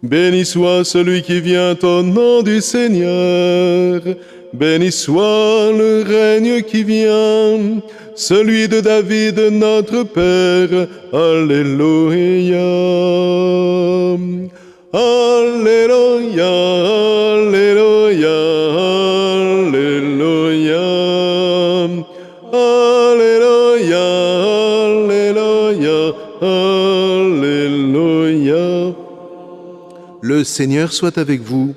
Béni soit celui qui vient au nom du Seigneur. Béni soit le règne qui vient, celui de David notre Père. Alléluia. Alléluia, Alléluia, Alléluia. Alléluia, Alléluia, Alléluia. Le Seigneur soit avec vous.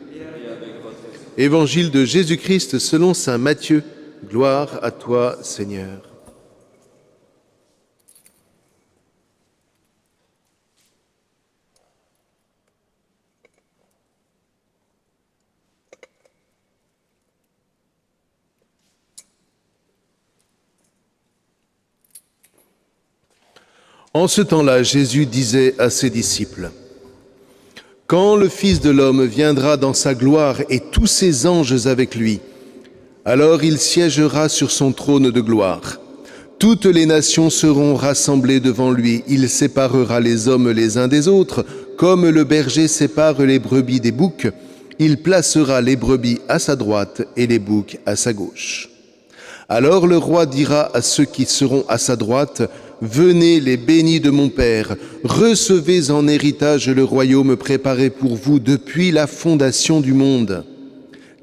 Évangile de Jésus-Christ selon saint Matthieu. Gloire à toi, Seigneur. En ce temps-là, Jésus disait à ses disciples: quand le Fils de l'homme viendra dans sa gloire et tous ses anges avec lui, alors il siégera sur son trône de gloire. Toutes les nations seront rassemblées devant lui. Il séparera les hommes les uns des autres, comme le berger sépare les brebis des boucs. Il placera les brebis à sa droite et les boucs à sa gauche. Alors le roi dira à ceux qui seront à sa droite: venez les bénis de mon Père, recevez en héritage le royaume préparé pour vous depuis la fondation du monde.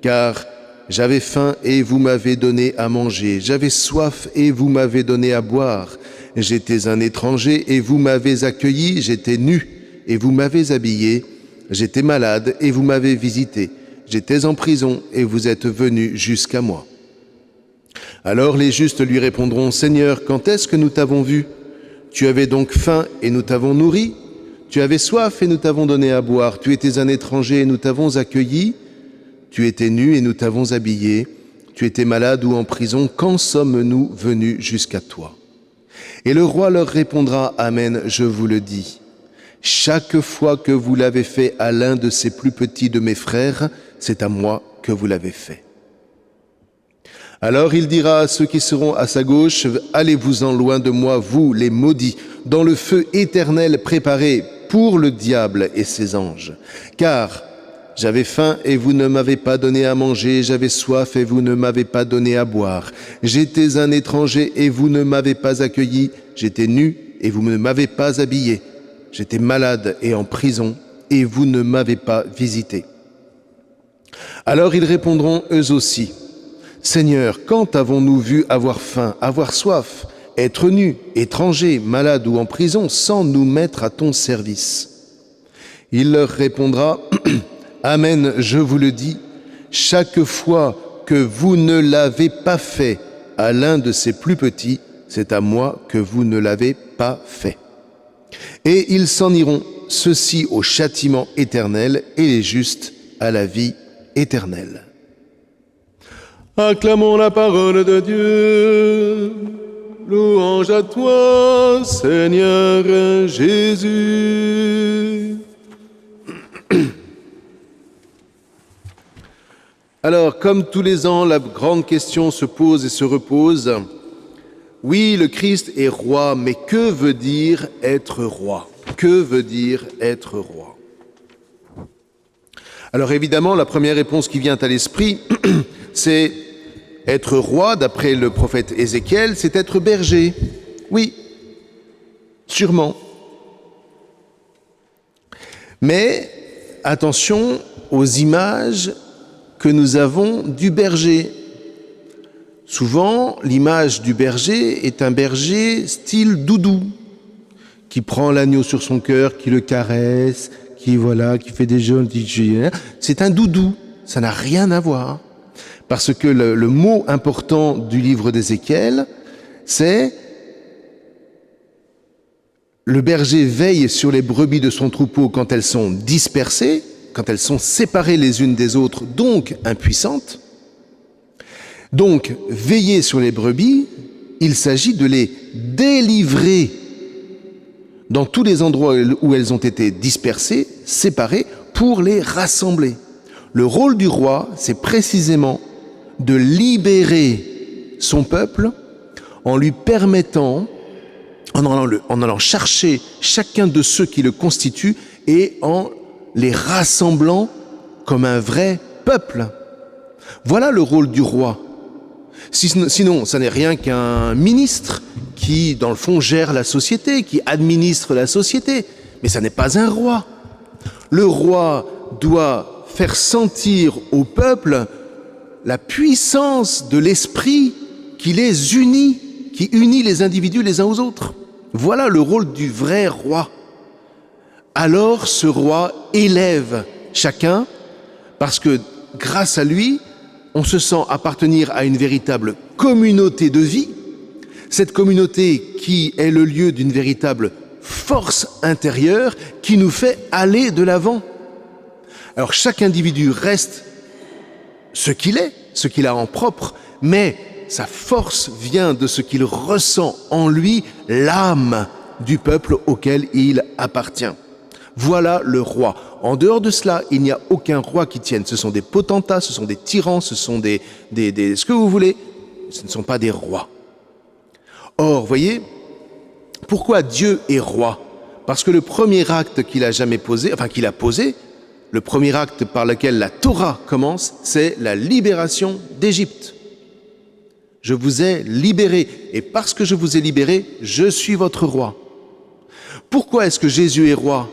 Car j'avais faim et vous m'avez donné à manger, j'avais soif et vous m'avez donné à boire, j'étais un étranger et vous m'avez accueilli, j'étais nu et vous m'avez habillé, j'étais malade et vous m'avez visité, j'étais en prison et vous êtes venus jusqu'à moi. Alors les justes lui répondront: Seigneur, quand est-ce que nous t'avons vu? Tu avais donc faim et nous t'avons nourri? Tu avais soif et nous t'avons donné à boire? Tu étais un étranger et nous t'avons accueilli? Tu étais nu et nous t'avons habillé? Tu étais malade ou en prison? Quand sommes-nous venus jusqu'à toi? Et le roi leur répondra: Amen, je vous le dis. Chaque fois que vous l'avez fait à l'un de ces plus petits de mes frères, c'est à moi que vous l'avez fait. Alors il dira à ceux qui seront à sa gauche: allez-vous-en loin de moi, vous les maudits, dans le feu éternel préparé pour le diable et ses anges. Car j'avais faim et vous ne m'avez pas donné à manger, j'avais soif et vous ne m'avez pas donné à boire. J'étais un étranger et vous ne m'avez pas accueilli, j'étais nu et vous ne m'avez pas habillé. J'étais malade et en prison et vous ne m'avez pas visité. Alors ils répondront eux aussi: Seigneur, quand avons-nous vu avoir faim, avoir soif, être nus, étrangers, malades ou en prison, sans nous mettre à ton service? Il leur répondra: Amen, je vous le dis, chaque fois que vous ne l'avez pas fait à l'un de ces plus petits, c'est à moi que vous ne l'avez pas fait. Et ils s'en iront, ceux-ci au châtiment éternel et les justes à la vie éternelle. Acclamons la parole de Dieu. Louange à toi, Seigneur Jésus. Alors, comme tous les ans, la grande question se pose et se repose. Oui, le Christ est roi, mais que veut dire être roi? Que veut dire être roi? Alors évidemment, la première réponse qui vient à l'esprit, c'est être roi, d'après le prophète Ézéchiel, c'est être berger. Oui, sûrement. Mais attention aux images que nous avons du berger. Souvent, l'image du berger est un berger style doudou, qui prend l'agneau sur son cœur, qui le caresse, qui fait des jeux. C'est un doudou, ça n'a rien à voir. Parce que le mot important du livre d'Ézéchiel, c'est le berger veille sur les brebis de son troupeau quand elles sont dispersées, quand elles sont séparées les unes des autres, donc impuissantes. Donc, veiller sur les brebis, il s'agit de les délivrer dans tous les endroits où elles ont été dispersées, séparées, pour les rassembler. Le rôle du roi, c'est précisément de libérer son peuple en lui permettant, en allant chercher chacun de ceux qui le constituent et en les rassemblant comme un vrai peuple. Voilà le rôle du roi. Sinon, ça n'est rien qu'un ministre qui, dans le fond, gère la société, qui administre la société. Mais ça n'est pas un roi. Le roi doit faire sentir au peuple la puissance de l'esprit qui les unit, qui unit les individus les uns aux autres. Voilà le rôle du vrai roi. Alors ce roi élève chacun parce que grâce à lui, on se sent appartenir à une véritable communauté de vie, cette communauté qui est le lieu d'une véritable force intérieure qui nous fait aller de l'avant. Alors chaque individu reste ce qu'il est, ce qu'il a en propre, mais sa force vient de ce qu'il ressent en lui, l'âme du peuple auquel il appartient. Voilà le roi. En dehors de cela, il n'y a aucun roi qui tienne. Ce sont des potentats, ce sont des tyrans, ce sont des ce que vous voulez. Ce ne sont pas des rois. Or, voyez, pourquoi Dieu est roi? Parce que le premier acte qu'il a jamais posé, qu'il a posé, le premier acte par lequel la Torah commence, c'est la libération d'Égypte. Je vous ai libéré, et parce que je vous ai libéré, je suis votre roi. Pourquoi est-ce que Jésus est roi?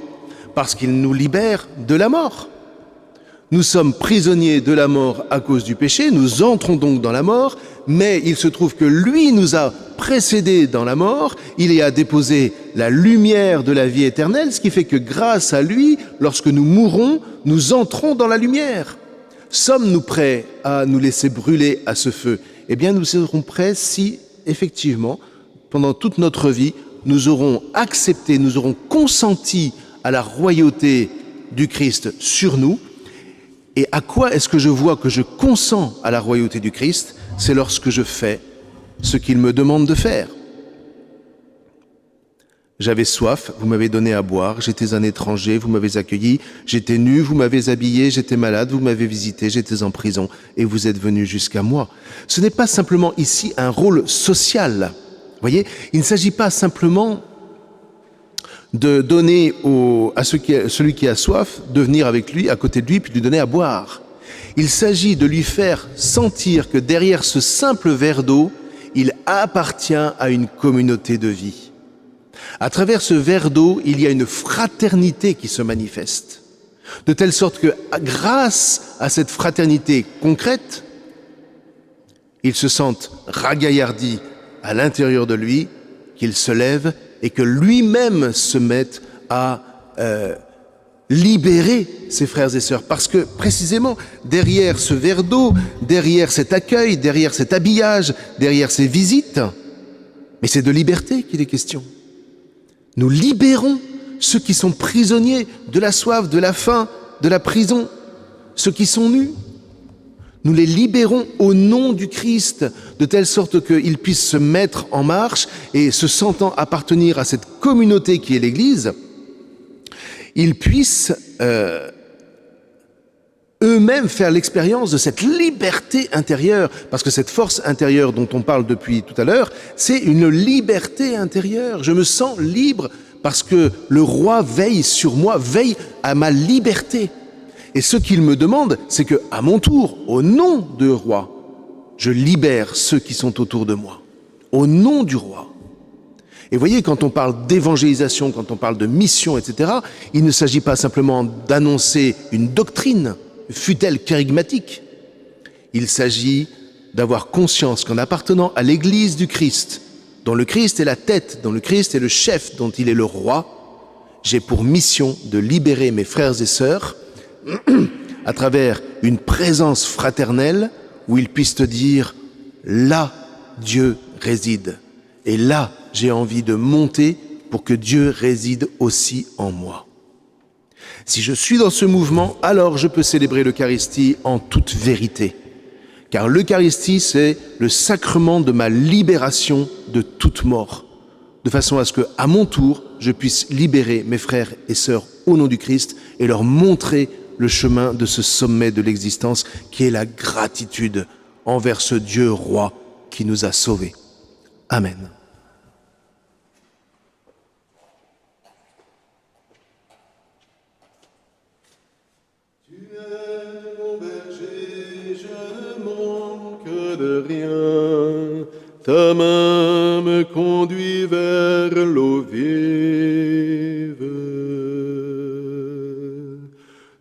Parce qu'il nous libère de la mort. Nous sommes prisonniers de la mort à cause du péché, nous entrons donc dans la mort, mais il se trouve que lui nous a précédés dans la mort, il y a déposé la lumière de la vie éternelle, ce qui fait que grâce à lui, lorsque nous mourrons, nous entrons dans la lumière. Sommes-nous prêts à nous laisser brûler à ce feu? Eh bien, nous serons prêts si, effectivement, pendant toute notre vie, nous aurons accepté, nous aurons consenti à la royauté du Christ sur nous. Et à quoi est-ce que je vois que je consens à la royauté du Christ? C'est lorsque je fais ce qu'il me demande de faire. J'avais soif, vous m'avez donné à boire, j'étais un étranger, vous m'avez accueilli, j'étais nu, vous m'avez habillé, j'étais malade, vous m'avez visité, j'étais en prison et vous êtes venu jusqu'à moi. Ce n'est pas simplement ici un rôle social. Vous voyez, il ne s'agit pas simplement de donner à celui qui a soif, de venir avec lui, à côté de lui, puis de lui donner à boire. Il s'agit de lui faire sentir que derrière ce simple verre d'eau, il appartient à une communauté de vie. À travers ce verre d'eau, il y a une fraternité qui se manifeste. De telle sorte que, grâce à cette fraternité concrète, il se sente ragaillardi à l'intérieur de lui, qu'il se lève et que lui-même se mette à libérer ses frères et sœurs. Parce que, précisément, derrière ce verre d'eau, derrière cet accueil, derrière cet habillage, derrière ces visites, mais c'est de liberté qu'il est question. Nous libérons ceux qui sont prisonniers de la soif, de la faim, de la prison, ceux qui sont nus. Nous les libérons au nom du Christ, de telle sorte qu'ils puissent se mettre en marche et, se sentant appartenir à cette communauté qui est l'Église, ils puissent eux-mêmes faire l'expérience de cette liberté intérieure, parce que cette force intérieure dont on parle depuis tout à l'heure, c'est une liberté intérieure. Je me sens libre parce que le roi veille sur moi, veille à ma liberté. Et ce qu'il me demande, c'est que, à mon tour, au nom du roi, je libère ceux qui sont autour de moi, au nom du roi. Et voyez, quand on parle d'évangélisation, quand on parle de mission, etc., il ne s'agit pas simplement d'annoncer une doctrine, fût-elle kérigmatique. Il s'agit d'avoir conscience qu'en appartenant à l'Église du Christ, dont le Christ est la tête, dont le Christ est le chef, dont il est le roi, j'ai pour mission de libérer mes frères et sœurs à travers une présence fraternelle où ils puissent te dire « là, Dieu réside » et là, j'ai envie de monter pour que Dieu réside aussi en moi. Si je suis dans ce mouvement, alors je peux célébrer l'Eucharistie en toute vérité. Car l'Eucharistie, c'est le sacrement de ma libération de toute mort, de façon à ce que, à mon tour, je puisse libérer mes frères et sœurs au nom du Christ et leur montrer le chemin de ce sommet de l'existence qui est la gratitude envers ce Dieu roi qui nous a sauvés. Amen. de rien. Ta main me conduit vers l'eau vive.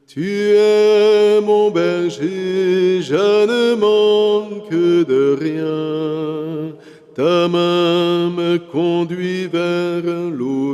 Tu es mon berger, je ne manque de rien. Ta main me conduit vers l'eau